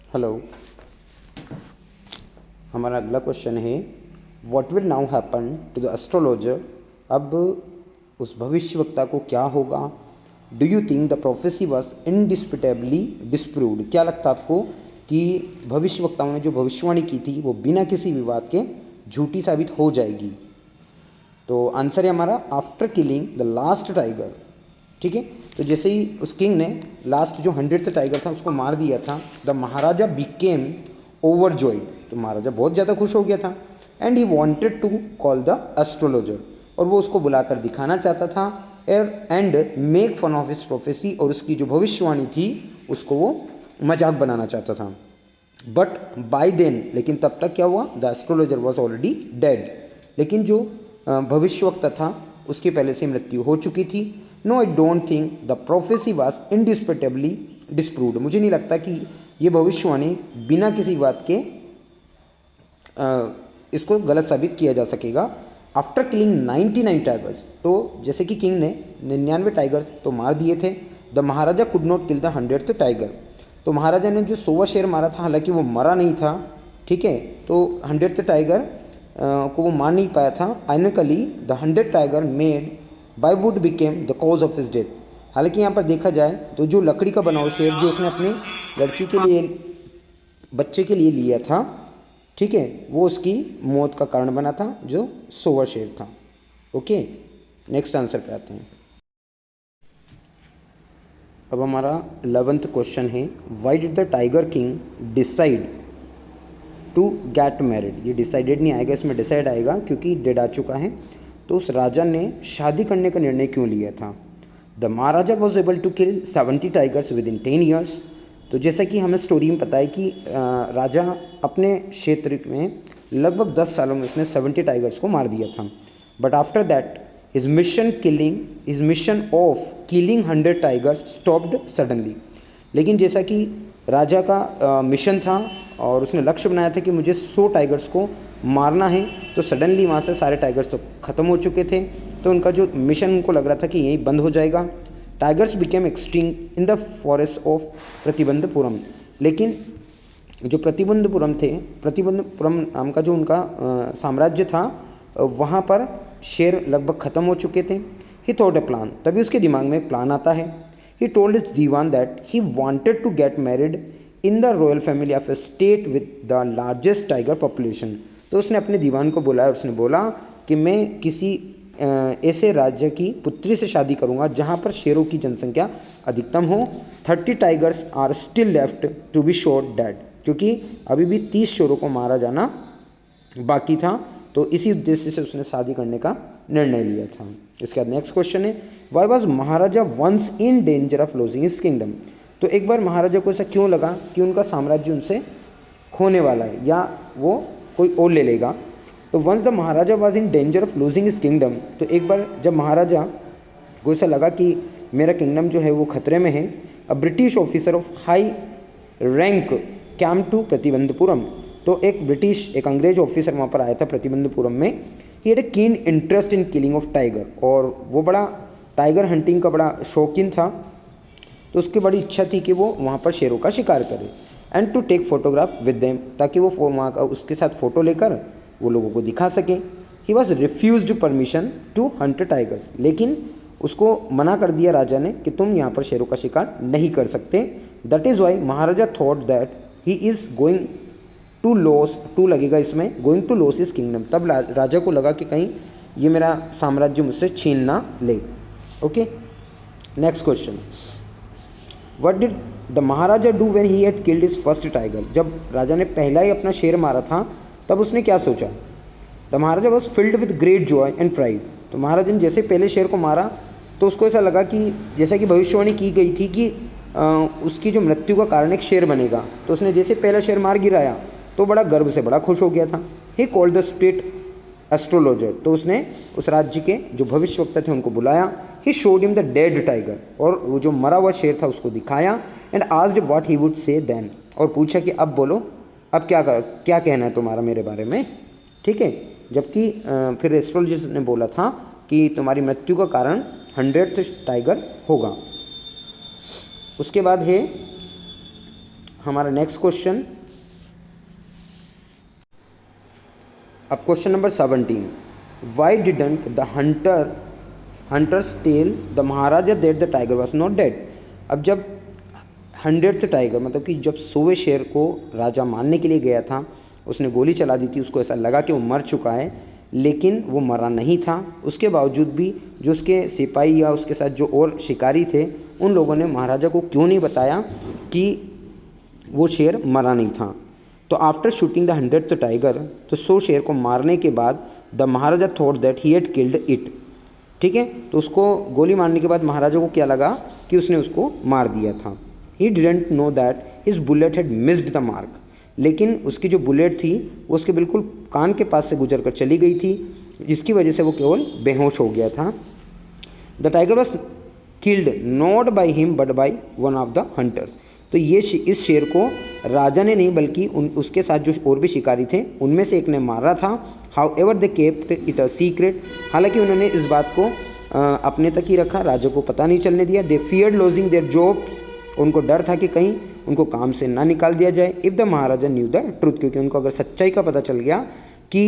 Hello. हमारा अगला question है what will now happen to the astrologer. अब उस भविष्यवक्ता को क्या होगा। Do you think the prophecy was indisputably disproved. क्या लगता है आपको कि भविष्यवक्ताओं ने जो भविष्यवाणी की थी वो बिना किसी विवाद के झूठी साबित हो जाएगी। तो आंसर है हमारा after killing the last tiger. ठीक है, तो जैसे ही उस किंग ने लास्ट जो 100th टाइगर था उसको मार दिया था, द महाराजा बिकेम ओवरजॉयड। तो महाराजा बहुत ज़्यादा खुश हो गया था and he wanted to call the astrologer, और वो उसको बुलाकर दिखाना चाहता था and make fun of his prophecy, और उसकी जो भविष्यवाणी थी उसको वो मजाक बनाना चाहता था। बट बाय देन, लेकिन तब तक क्या हुआ, the astrologer was already dead. लेकिन जो भविष्यवक्ता था उसकी पहले से मृत्यु हो चुकी थी। No I don't think the prophecy was indisputably disproved. मुझे नहीं लगता कि ये भविष्यवाणी बिना किसी बात के इसको गलत साबित किया जा सकेगा। आफ्टर किलिंग 99 टाइगर्स, तो जैसे कि किंग ने 99 टाइगर तो मार दिए थे, the Maharaja could not kill the 100th tiger. तो महाराजा ने जो 100वां शेर मारा था, हालांकि वो मरा नहीं था, ठीक है, तो 100th टाइगर को वो मार नहीं पाया था। Ironically the 100th tiger made by wood became the cause of his death. हालांकि यहाँ पर देखा जाए तो जो लकड़ी का बना हुआ शेर जो उसने अपनी लड़की के लिए, बच्चे के लिए लिया था, ठीक है, वो उसकी मौत का कारण बना था, जो 100वां शेर था। ओके, नेक्स्ट आंसर पे आते हैं। अब हमारा 11th क्वेश्चन है why did the tiger king decide to get married. ये डिसाइडेड नहीं आएगा, इसमें डिसाइड आएगा क्योंकि डेड आ चुका है। तो उस राजा ने शादी करने का निर्णय क्यों लिया था। The Maharaja was able to kill 70 tigers within 10 years. तो जैसा कि हमें स्टोरी में पता है कि राजा अपने क्षेत्र में लगभग 10 सालों में उसने 70 टाइगर्स को मार दिया था। But after that his mission of killing 100 tigers stopped suddenly. लेकिन जैसा कि राजा का मिशन था और उसने लक्ष्य बनाया था कि मुझे 100 टाइगर्स को मारना है, तो सडनली वहाँ से सारे टाइगर्स तो ख़त्म हो चुके थे। तो उनका जो मिशन उनको लग रहा था कि यहीं बंद हो जाएगा। Tigers became extinct in the forest of Pratibandapuram. लेकिन जो प्रतिबंधपुरम थे, प्रतिबंधपुरम नाम का जो उनका साम्राज्य था, वहाँ पर शेर लगभग ख़त्म हो चुके थे। ही थॉट ए प्लान, तभी उसके दिमाग में एक प्लान आता है। He told his Dewan that he wanted to get married in the royal family of a state with the largest tiger population. तो उसने अपने दीवान को बुलाया, उसने बोला कि मैं किसी ऐसे राज्य की पुत्री से शादी करूंगा जहां पर शेरों की जनसंख्या अधिकतम हो। 30 tigers are still left to be shot dead, क्योंकि अभी भी 30 शेरों को मारा जाना बाकी था। तो इसी उद्देश्य से उसने शादी करने का निर्णय लिया था। इसके बाद नेक्स्ट क्वेश्चन है why was Maharaja once in danger of losing his kingdom. तो एक बार महाराजा को ऐसा क्यों लगा कि उनका साम्राज्य उनसे खोने वाला है या वो कोई और ले लेगा। तो once the Maharaja was in danger of losing his kingdom, तो एक बार जब महाराजा को ऐसा लगा कि मेरा किंगडम जो है वो खतरे में है, a British officer of high rank came to Pratibandapuram. तो एक अंग्रेज ऑफिसर वहाँ पर आया था प्रतिबंधपुरम में। He had a keen interest in killing of tiger, और वो बड़ा टाइगर हंटिंग का बड़ा शौकीन था। तो उसकी बड़ी इच्छा थी कि वो वहाँ पर शेरों का शिकार करे and to take photograph with them, ताकि वो वहाँ का उसके साथ फ़ोटो लेकर वो लोगों को दिखा सके। He was refused permission to hunt tigers, लेकिन उसको मना कर दिया राजा ने कि तुम यहाँ पर शेरों का शिकार नहीं कर सकते। That is why Maharaja thought that he is going to loss, to लगेगा इसमें, going to loss is kingdom. तब राजा को लगा कि कहीं ये मेरा साम्राज्य मुझसे छीन ना ले। Okay, next question, what did the Maharaja do when he had killed his first tiger. जब राजा ने पहला ही अपना शेर मारा था तब उसने क्या सोचा। The Maharaja was filled with great Joy and pride. तो महाराजा ने जैसे पहले शेर को मारा तो उसको ऐसा लगा कि जैसा कि भविष्यवाणी की गई थी कि उसकी जो मृत्यु का कारण एक शेर बनेगा। तो उसने जैसे पहला शेर मार गिराया तो बड़ा गर्व से बड़ा खुश हो गया था। He called the state astrologer, तो उसने उस राज्य के जो भविष्यवक्ता थे उनको बुलाया। He showed him the dead tiger, और वो जो मरा हुआ शेर था उसको दिखाया। And asked what he would say then, और पूछा कि अब बोलो, अब क्या कहना है तुम्हारा मेरे बारे में, ठीक है। जबकि फिर एस्ट्रोलॉजर ने बोला था कि तुम्हारी मृत्यु का कारण 100th टाइगर होगा। उसके बाद है हमारा नेक्स्ट क्वेश्चन, अब question number 17, why didn't the hunters tell the Maharaja that the tiger was not dead. अब जब 100th टाइगर मतलब कि जब 100वें शेर को राजा मारने के लिए गया था, उसने गोली चला दी थी, उसको ऐसा लगा कि वो मर चुका है, लेकिन वो मरा नहीं था। उसके बावजूद भी जो उसके सिपाही या उसके साथ जो और शिकारी थे, उन लोगों ने महाराजा को क्यों नहीं बताया कि वो शेर मरा नहीं था। तो after shooting the 100th tiger, तो 100 शेर को मारने के बाद the Maharaja thought that he had killed it. ठीक है, तो उसको गोली मारने के बाद महाराजा को क्या लगा कि उसने उसको मार दिया था। He didn't know that his bullet had missed the mark, लेकिन उसकी जो बुलेट थी वो उसके बिल्कुल कान के पास से गुजर कर चली गई थी, जिसकी वजह से वो केवल बेहोश हो गया था। The tiger was killed not by him but by one of the hunters. तो ये इस शेर को राजा ने नहीं बल्कि उसके साथ जो और भी शिकारी थे उनमें से एक ने मारा था। How ever they kept it a secret, हालांकि उन्होंने इस बात को अपने तक ही रखा, राजा को पता नहीं चलने दिया। दे फियर्ड लॉजिंग देयर जॉब्स, उनको डर था कि कहीं उनको काम से ना निकाल दिया जाए। If the Maharaja new the truth, क्योंकि उनको अगर सच्चाई का पता चल गया कि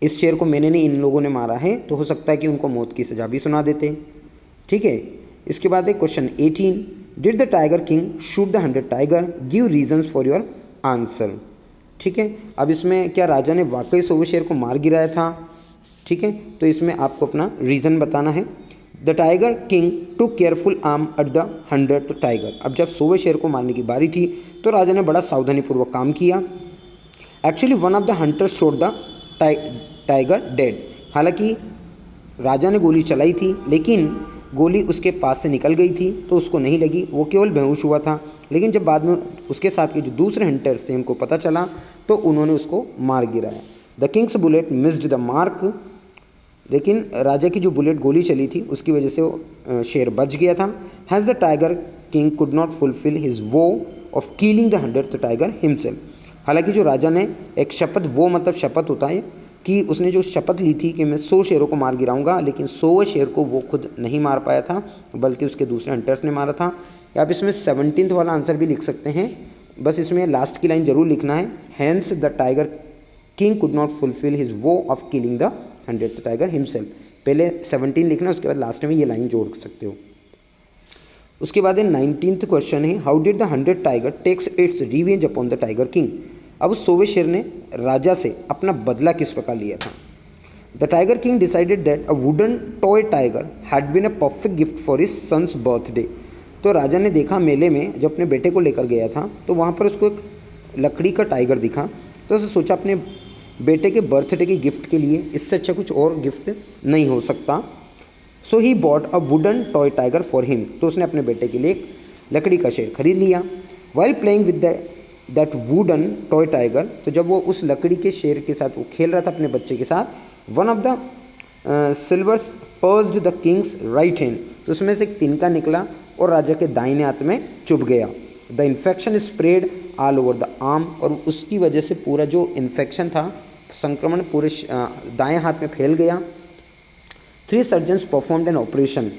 इस शेर को मैंने नहीं इन लोगों ने मारा है, तो हो सकता है कि उनको मौत की सज़ा भी सुना देते। ठीक है, इसके बाद है question 18, did the tiger king shoot the 100 tiger, give reasons for your answer. ठीक है, अब इसमें क्या राजा ने वाकई 100वें शेर को मार गिराया था। ठीक है, तो इसमें आपको अपना रीज़न बताना है। The tiger king to careful arm at the 100th tiger. अब जब 100वें शेर को मारने की बारी थी तो राजा ने बड़ा सावधानीपूर्वक काम किया। Actually one of the hunters shot the tiger dead, हालांकि राजा ने गोली चलाई थी लेकिन गोली उसके पास से निकल गई थी तो उसको नहीं लगी, वो केवल बेहोश हुआ था। लेकिन जब बाद में उसके साथ के जो दूसरे हंटर्स थे उनको पता चला तो उन्होंने उसको मार गिराया। The Kings bullet missed the mark, लेकिन राजा की जो बुलेट गोली चली थी उसकी वजह से वो शेर बच गया था। Hence the tiger king could not fulfil his vow of killing the 100th tiger himself, हालांकि जो राजा ने एक शपथ, वो मतलब शपथ होता है कि उसने जो शपथ ली थी कि मैं 100 शेरों को मार गिराऊंगा, लेकिन 100वें शेर को वो खुद नहीं मार पाया था बल्कि उसके दूसरे हंटर्स ने मारा था। या आप इसमें 17th वाला आंसर भी लिख सकते हैं, बस इसमें लास्ट की लाइन जरूर लिखना है, hence the tiger king could not fulfil his vow of killing the 100th tiger himself. पहले 17 लिखना, उसके बाद लास्ट में ये लाइन जोड़ सकते हो। उसके बाद 19th क्वेश्चन है, how did the 100 tiger takes its revenge upon the tiger king. अब उस 100वें शेर ने राजा से अपना बदला किस प्रकार लिया था। The tiger king decided that a wooden toy tiger had been a perfect gift for his son's birthday. तो राजा ने देखा मेले में जब अपने बेटे को लेकर गया था तो वहाँ पर उसको एक लकड़ी का टाइगर दिखा, तो उसने सोचा अपने बेटे के बर्थडे के गिफ्ट के लिए इससे अच्छा कुछ और गिफ्ट नहीं हो सकता। So he bought a wooden toy tiger for him, तो उसने अपने बेटे के लिए एक लकड़ी का शेर खरीद लिया। While playing with that wooden toy tiger, तो जब वो उस लकड़ी के शेर के साथ वो खेल रहा था अपने बच्चे के साथ, one of the silvers pursued the Kings right hand, तो उसमें से एक तिनका निकला और राजा के दाहिने हाथ में चुभ गया। The infection spread all over the arm, और उसकी वजह से पूरा जो इन्फेक्शन था, संक्रमण पूरे दाएं हाथ में फैल गया। 3 surgeons performed an operation,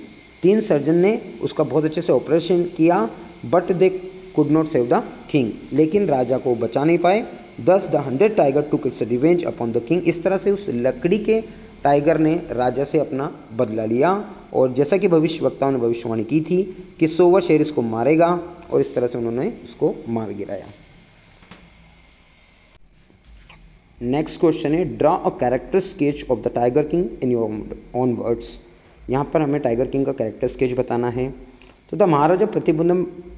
3 surgeon ने उसका बहुत अच्छे से ऑपरेशन किया, but they could not save the king, लेकिन राजा को बचा नहीं पाए। दस the 100 tiger took its revenge upon the king, इस तरह से उस लकड़ी के टाइगर ने राजा से अपना बदला लिया, और जैसा कि भविष्यवक्ताओं ने भविष्यवाणी की थी कि 100वां शेर इसको मारेगा, और इस तरह से उन्होंने इसको मार गिराया। नेक्स्ट क्वेश्चन है, draw a character sketch of the tiger king in your own words. यहाँ पर हमें टाइगर किंग का कैरेक्टर स्केच बताना है। तो the Maharaja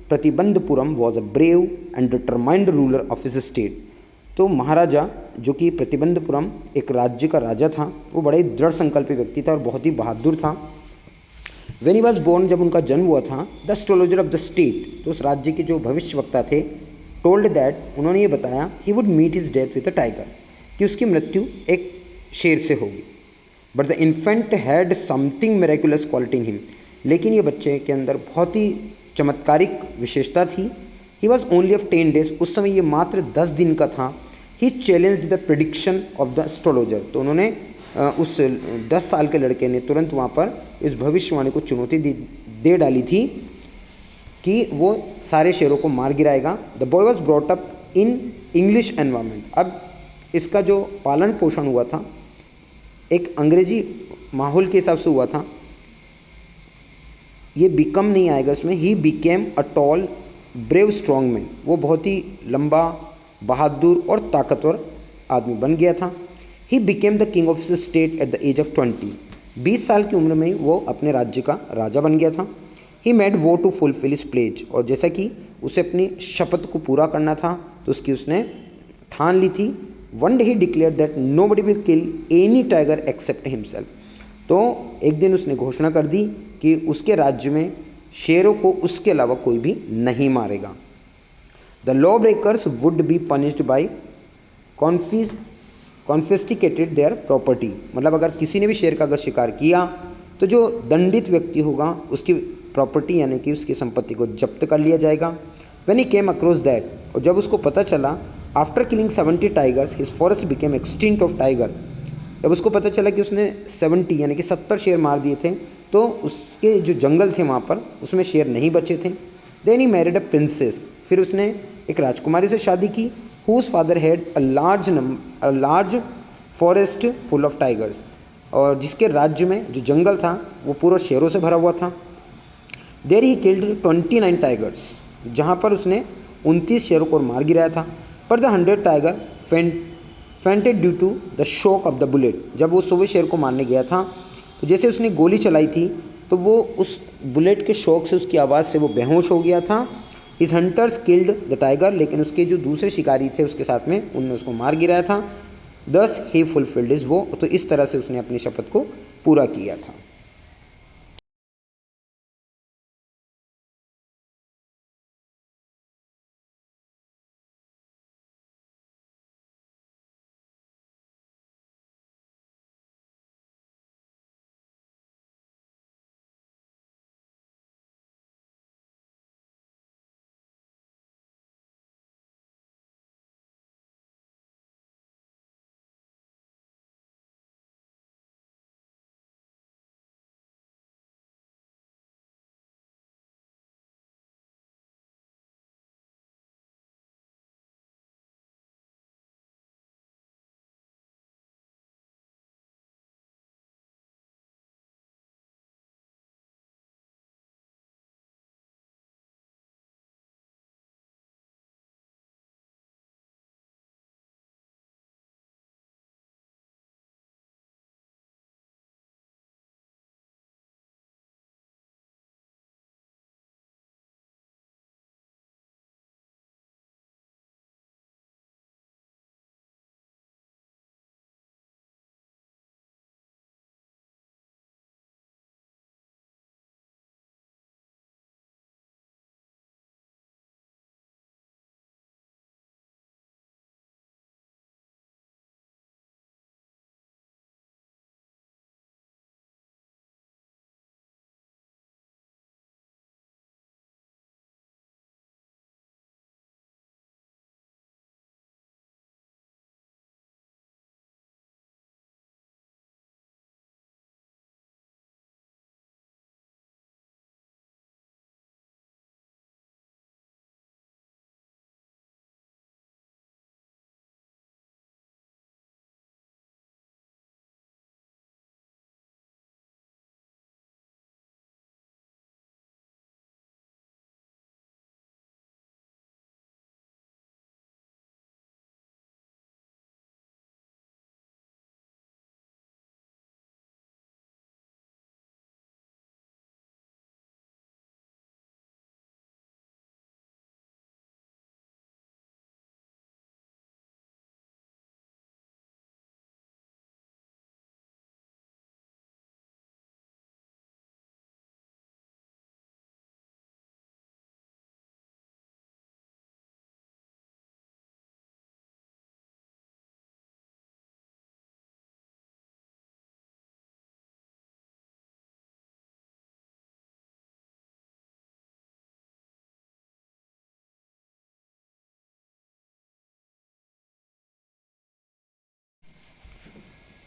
Pratibandapuram was a brave and determined ruler of his state. तो महाराजा जो कि प्रतिबंधपुरम एक राज्य का राजा था, वो बड़े दृढ़ संकल्पी व्यक्ति था और बहुत ही बहादुर था। वेन ही वॉज बोर्न, जब उनका जन्म हुआ था, the astrologer of the state, तो उस राज्य के जो भविष्यवक्ता थे, टोल्ड दैट, उन्होंने ये बताया, he would meet his death with a tiger, कि उसकी मृत्यु एक शेर से होगी। But the infant had something miraculous quality in him, लेकिन ये बच्चे के अंदर बहुत ही चमत्कारिक विशेषता थी। He was only of 10 days, उस समय ये मात्र 10 दिन का था। He challenged the prediction of the astrologer, तो उन्होंने उस 10 साल के लड़के ने तुरंत वहाँ पर इस भविष्यवाणी को चुनौती दे डाली थी कि वो सारे शेरों को मार गिराएगा। The boy was brought up in English environment. अब इसका जो पालन पोषण हुआ था एक अंग्रेजी माहौल के हिसाब से हुआ था। ये बिकम नहीं आएगा इसमें। He became a tall brave strong man. वो बहुत ही लंबा, बहादुर और ताकतवर आदमी बन गया था। He became the king of the state at the age of 20। 20 साल की उम्र में वो अपने राज्य का राजा बन गया था। ही मेड वो टू फुलफिल हिज प्लेज। और जैसा कि उसे अपनी शपथ को पूरा करना था तो उसकी उसने ठान ली थी। One day he declare that nobody will kill any tiger except himself. तो एक दिन उसने घोषणा कर दी कि उसके राज्य में शेरों को उसके अलावा कोई भी नहीं मारेगा। The law breakers would be punished by confiscated their property. मतलब अगर किसी ने भी शेर का अगर शिकार किया तो जो दंडित व्यक्ति होगा उसकी प्रॉपर्टी यानी कि उसकी संपत्ति को जब्त कर लिया जाएगा। When he came across that, और जब उसको पता चला, after killing 70 tigers his forest became extinct of tiger. जब उसको पता चला कि उसने 70 यानी कि 70 शेर मार दिए थे तो उसके जो जंगल थे वहाँ पर उसमें शेर नहीं बचे थे। Then he married a princess. फिर उसने एक राजकुमारी से शादी की। Whose father had a large forest full of tigers. और जिसके राज्य में जो जंगल था वो पूरा शेरों से भरा हुआ था। देर ही किल्ड 29 टाइगर्स। जहाँ पर उसने 29 शेरों को मार गिराया था। पर the 100 tiger fainted due to the shock of the bullet. जब वो 100 शेर को मारने गया था तो जैसे उसने गोली चलाई थी तो वो उस बुलेट के शॉक से, उसकी आवाज़ से वो बेहोश हो गया था। His hunters killed the tiger. लेकिन उसके जो दूसरे शिकारी थे उसके साथ में उनने उसको मार गिराया था। दस ही फुलफिल्ड हिज वो। तो इस तरह से उसने अपनी शपथ को पूरा किया था।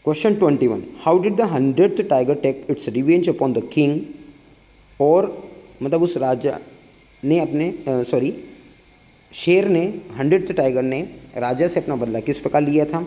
Question 21, how did the 100th tiger take its revenge upon the king. और मतलब उस राजा ने अपने शेर ने 100th टाइगर ने राजा से अपना बदला किस प्रकार लिया था?